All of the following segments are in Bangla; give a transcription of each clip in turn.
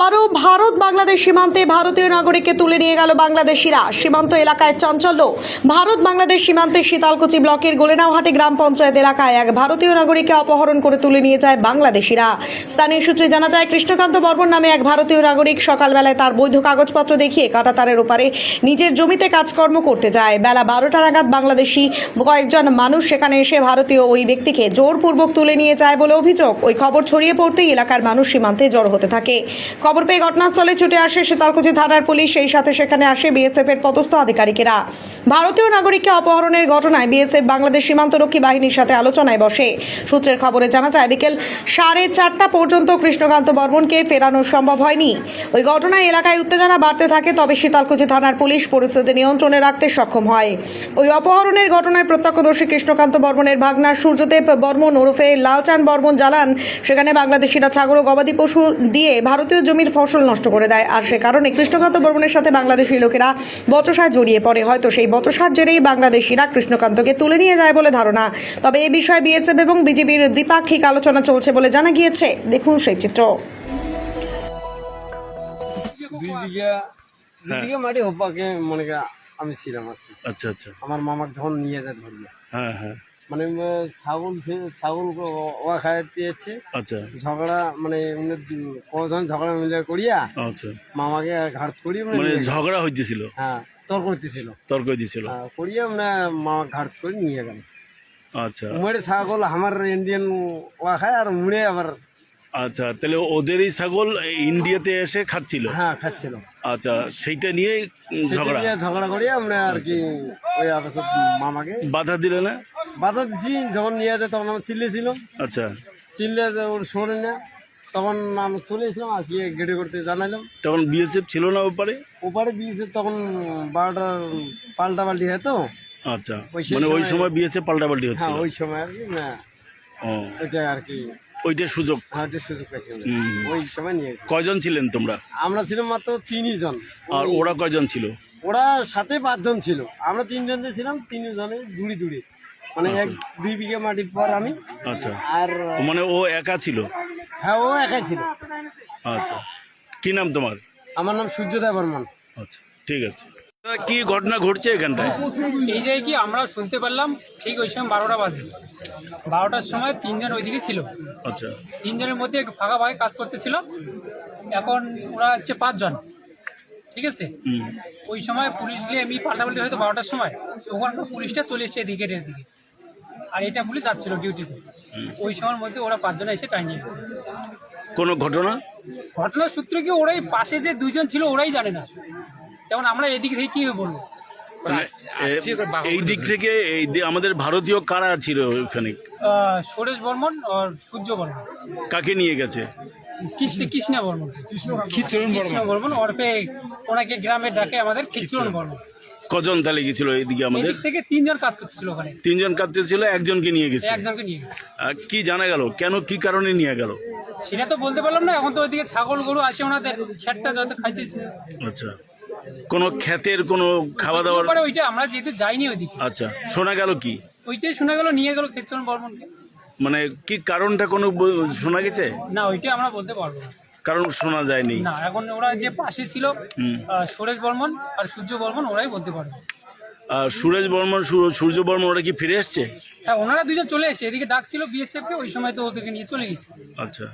আবারও ভারত বাংলাদেশ সীমান্তে ভারতীয় নাগরিককে তুলে নিয়ে গেল বাংলাদেশিরা। সীমান্ত এলাকায় চাঞ্চল্য। ভারত বাংলাদেশ সীমান্তে শীতলকুচি ব্লকের গোলেনাওহাটি গ্রাম পঞ্চায়েত এলাকায় এক ভারতীয় নাগরিককে অপহরণ করে তুলে নিয়ে যায় বাংলাদেশিরা। স্থানীয় সূত্রে জানা যায়, কৃষ্ণকান্ত বর্মন নামে এক ভারতীয় নাগরিক সকালবেলায় তার বৈধ কাগজপত্র দেখিয়ে কাঁটাতারের ওপারে নিজের জমিতে কাজকর্ম করতে যায়। বেলা 12টা নাগাদ বাংলাদেশি কয়েকজন মানুষ সেখানে এসে ভারতীয় ওই ব্যক্তিকে জোরপূর্বক তুলে নিয়ে যায় বলে অভিযোগ। ওই খবর ছড়িয়ে পড়তেই এলাকার মানুষ সীমান্তে জড়ো হতে থাকে। খবর পেয়ে ঘটনাস্থলে ছুটে আসে শীতলকুচি থানার পুলিশ, সেই সাথে সেখানে আসে বিএসএফ এর পদস্থ আধিকারিকেরা। ভারতীয় নাগরিককে অপহরণের ঘটনায় বিএসএফ বাংলাদেশ সীমান্তরক্ষী বাহিনীর সাথে আলোচনায় বসে। সূত্রের খবরে জানা যায়, বিকেল 4:30 পর্যন্ত কৃষ্ণকান্ত বর্মনকে ফেরানো সম্ভব হয়নি। ওই ঘটনায় এলাকায় উত্তেজনা বাড়তে থাকে, তবে শীতলকুচি থানার পুলিশ পরিস্থিতি নিয়ন্ত্রণে রাখতে সক্ষম হয়। ওই অপহরণের ঘটনায় প্রত্যক্ষদর্শী কৃষ্ণকান্ত বর্মনের ভাগনা সূর্যদেব বর্মন ওরফে লালচাঁদ বর্মন জানান, সেখানে বাংলাদেশিরা ছাগল ও গবাদি পশু দিয়ে ভারতীয় জমির ফসল নষ্ট করে দেয়। আর সে কারণে কৃষ্ণকান্ত বর্মনের সাথে বাংলাদেশি লোকেরা বচসায় জড়িয়ে পড়ে। হয়তো সেই বচসার জেরেই বাংলাদেশিরা কৃষ্ণকান্তকে তুলে নিয়ে যায় বলে ধারণা। তবে এ বিষয়ে বিএসএফ এবং বিজিবির দ্বিপাক্ষিক আলোচনা চলছে বলে জানা গিয়েছে। দেখুন সেই চিত্র। দুই মাটি হোপাকে মনে করি আমি ছিলাম আর কি। আচ্ছা আচ্ছা। আমার মামাক যখন নিয়ে যায় ধরলো, হ্যাঁ হ্যাঁ। মানে ছাগল ওয়া খাইতেছে। আচ্ছা ঝগড়া মানে কজন ঝগড়া মিলে করিয়া আচ্ছা। মামাকে ঘাট করি মানে ঝগড়া হইতেছিল। হ্যাঁ, তর্ক হইতেছিল, তর্ক হইতেছিল। করিয়া মানে মামা ঘাট করে নিয়ে গেল। আচ্ছা মুড়ে ছাগল আমার ইন্ডিয়ান ওয়া খায় আর মুড়ে আবার। আচ্ছা, তাহলে ওদেরই ছাগল ইন্ডিয়াতে এসে খাচ্ছিল। হ্যাঁ, খাচ্ছিল। আচ্ছা, সেইটা নিয়ে ঝগড়া ঝগড়া করিয়া আমরা আর কি ওই অবশ্য মামাকে বাধা দিলে না? বাধা দিচ্ছি, যখন নিয়ে যায় তখন আমার চিল্লেছিল। আচ্ছা, চিল্লে ওর শোনে না, তখন আমি চলে এসলাম, আসিয়ে গেটে করতে জানাইলাম। তখন বিএসএফ ছিল না ওপারে? ওপারে বিএসএফ তখন 12টার পাল্টাপাল্টি হয় তো। আচ্ছা, মানে ওই সময় বিএসএফ পাল্টাপাল্টি হচ্ছে। হ্যাঁ, ওই সময় আর কি না, ওইটা আর কি ওইটার সুযোগ। হ্যাঁ, ওইটার সুযোগ পাইছি। ওই সময় নিয়েছি। কয়জন ছিলেন তোমরা? আমরা ছিলাম মাত্র 3 জন। আর ওরা কয়জন ছিল? ওরা সাথে 5 জন ছিল, আমরা 3 জন ছিলাম। 3 জনে দূরে দূরে, মানে 1-2 বিঘা মাটির পর আমি। আচ্ছা, আর মানে ও একা ছিল? হ্যাঁ, ও একাই ছিল। আচ্ছা, কি নাম তোমার? আমার নাম সূর্যদেব বর্মন। আচ্ছা, ঠিক আছে। কি ঘটনা ঘটছে এখানটায়? এই যে কি আমরা শুনতে পারলাম, ঠিক ওই সময় 12টা বাজে। 12টার সময় 3 জন ওইদিকে ছিল। আচ্ছা, 3 জনের মধ্যে ফাঁকা ভাগে কাজ করতেছিল। এখন ওরা হচ্ছে 5 জন, ঠিক আছে। ওই সময় পুলিশ গিয়ে এমনি পাল্টাপাল্টি হয়তো 12টার সময় ওখানকার পুলিশটা চলে এসছে এদিকে দিকে, আর এটা পুলিশ যাচ্ছিল ডিউটিতে। ওই সময়ের মধ্যে ওরা 5 জন এসে টাই নিয়েছে। কোনো ঘটনার সূত্রে কি ওরাই পাশে যে 2 জন ছিল ওরাই জানে না, যেমন আমরা এদিক থেকে কি বলবো। এই দিক থেকে আমাদের ভারতীয় কারা ছিল ওখানে? সুরেশ বর্মন আর সূর্য বর্মন। কাকে নিয়ে গেছে? কৃষ্ণ বর্মন, কৃষ্ণ বর্মন ওরফে, ওনাকে গ্রামে ডাকে আমাদের খিচুরন বর্মন। কজন তাহলে গেছিল এইদিকে? আমাদের থেকে 3 জন কাজ করতেছিল ওখানে। 3 জন কাজ করতেছিল, একজনকে নিয়ে গেছে। একজনকে নিয়ে গেছে। কি জানা গেল কেন, কি কারণে নিয়ে গেল সেটা তো বলতে পারলাম না। এখন তো ওইদিকে ছাগল গরু আসে, ওনাদের খেটটা যত খাইতেছে। আচ্ছা, কোন ক্ষেতের কোনো খাওয়া দাওয়ার? ওইটা আমরা যেহেতু যাইনি ওইদিকে। আচ্ছা, শোনা গেল কি? ওইটাই শোনা গেল নিয়ে গেল খিচুরন বর্মনকে। মানে কি কারণটা কোনো শোনা গেছে? না, ওইটা আমরা বলতে পারবো না, কারণ শোনা যায়নি না। এখন ওরা যে পাশে ছিল সুরেশ বর্মন আর সূর্য বর্মন, ওরাই বলতে পারবে। সুরেশ বর্মন, সূর্য বর্মন, ওরা কি ফিরে এসছে? হ্যাঁ, ওনারা 2 জন চলে এসে এদিকে ডাকছিল বিএসএফ কে, ওই সময় তো ওদেরকে নিয়ে চলে গেছে। আচ্ছা,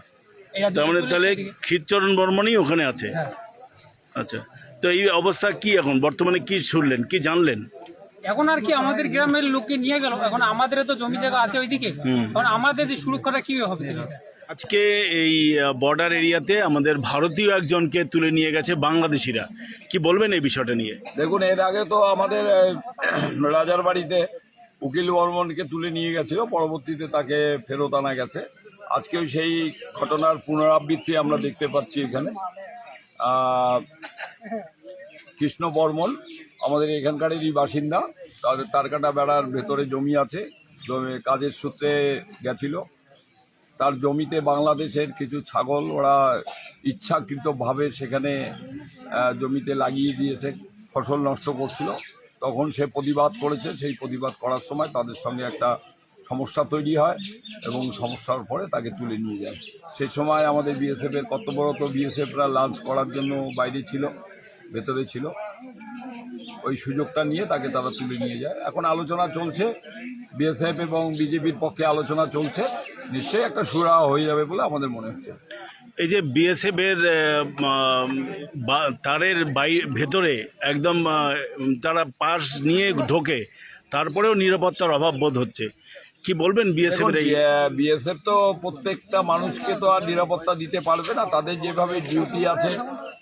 তার মানে তাহলে খিচরণ বর্মনই ওখানে আছে। হ্যাঁ। আচ্ছা, তো এই অবস্থা কি এখন বর্তমানে? কি শুনলেন, কি জানলেন? এখন আর কি আমাদের গ্রামের লোককে নিয়ে গেল। এখন আমাদের তো জমি জায়গা আছে ওইদিকে, এখন আমাদের যে সুরক্ষাটা কি হবে? আজকে এই বর্ডার এরিয়াতে আমাদের ভারতীয় একজনকে তুলে নিয়ে গেছে বাংলাদেশিরা, কি বলবেন এই বিষয়টা নিয়ে? দেখুন, এর আগে তো আমাদের রাজার বাড়িতে উকিল বর্মনকে তুলে নিয়ে গেছিল, পরবর্তীতে তাকে ফেরত আনা গেছে। আজকেও সেই ঘটনার পুনরাবৃত্তি আমরা দেখতে পাচ্ছি এখানে। কৃষ্ণ বর্মন আমাদের এখানকারেরই বাসিন্দা, তার কাটা বেড়ার ভেতরে জমি আছে, কাজের সূত্রে গেছিল। তার জমিতে বাংলাদেশের কিছু ছাগল ওরা ইচ্ছাকৃতভাবে সেখানে জমিতে লাগিয়ে দিয়েছে, ফসল নষ্ট করছিল। তখন সে প্রতিবাদ করেছে, সেই প্রতিবাদ করার সময় তাদের সঙ্গে একটা সমস্যা তৈরি হয় এবং সমস্যার পরে তাকে তুলে নিয়ে যায়। সেই সময় আমাদের বিএসএফের কর্তব্যরত বিএসএফরা লাঞ্চ করার জন্য বাইরে ছিল, ভেতরে ছিল। ওই সুযোগটা নিয়ে তাকে তারা তুলে নিয়ে যায়। এখন আলোচনা চলছে, বিএসএফ এবং বিজেপির পক্ষে আলোচনা চলছে, নিশ্চয়ই একটা সুরাহা হয়ে যাবে বলে আমাদের মনে হচ্ছে। এই যে বিএসএফ এর তারের ভেতরে একদম তারা পাস নিয়ে ঢোকে, তারপরেও নিরাপত্তার অভাব বোধ হচ্ছে, কি বলবেন বিএসএফ এর? বিএসএফ তো প্রত্যেকটা মানুষকে তো আর নিরাপত্তা দিতে পারবে না, তাদের যেভাবে ডিউটি আছে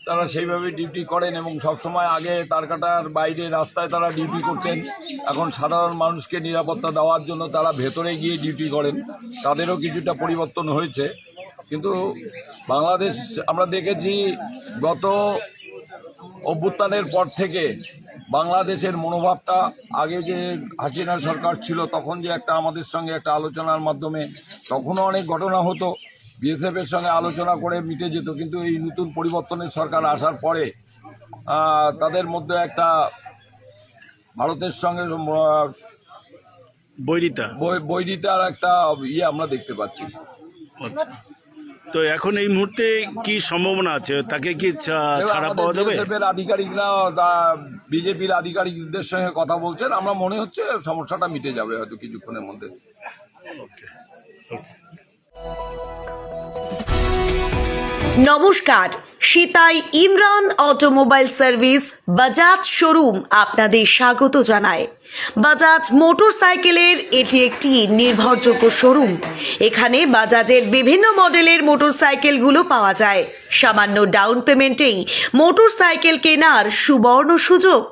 তারা সেইভাবে ডিউটি করেন এবং সবসময় আগে তারকাটার বাইরে রাস্তায় তারা ডিউটি করতেন, এখন সাধারণ মানুষকে নিরাপত্তা দেওয়ার জন্য তারা ভেতরে গিয়ে ডিউটি করেন। তাদেরও কিছুটা পরিবর্তন হয়েছে, কিন্তু বাংলাদেশ আমরা দেখেছি গত অভ্যুত্থানের পর থেকে বাংলাদেশের মনোভাবটা, আগে যে হাসিনা সরকার ছিল তখন যে একটা আমাদের সঙ্গে একটা আলোচনার মাধ্যমে তখনও অনেক ঘটনা হতো, বিএসএফের সঙ্গে আলোচনা করে মিটে যেত, কিন্তু এই নতুন পরিবর্তনের সরকার আসার পরে তাদের মধ্যে একটা ভারতের সঙ্গে বৈরিতার একটা আমরা দেখতে পাচ্ছি। আচ্ছা, তো এখন এই মুহূর্তে কি সম্ভাবনা আছে, তাকে কি ছাড়া পাওয়া যাবে? বিএসএফের আধিকারিকরা বিজেপির আধিকারিকদের সঙ্গে কথা বলছেন, আমরা মনে হচ্ছে সমস্যাটা মিটে যাবে হয়তো কিছুক্ষণের মধ্যে। নমস্কার, Sitai Imran automobile service Bajaj showroom আপনাদের স্বাগত জানায়। বাজাজ মোটরসাইকেলের এটি একটি নির্ভরযোগ্য শোরুম। এখানে বাজাজের বিভিন্ন মডেলের মোটরসাইকেলগুলো পাওয়া যায়। সামান্য ডাউন পেমেন্টেই মোটরসাইকেল কেনার সুবর্ণ সুযোগ।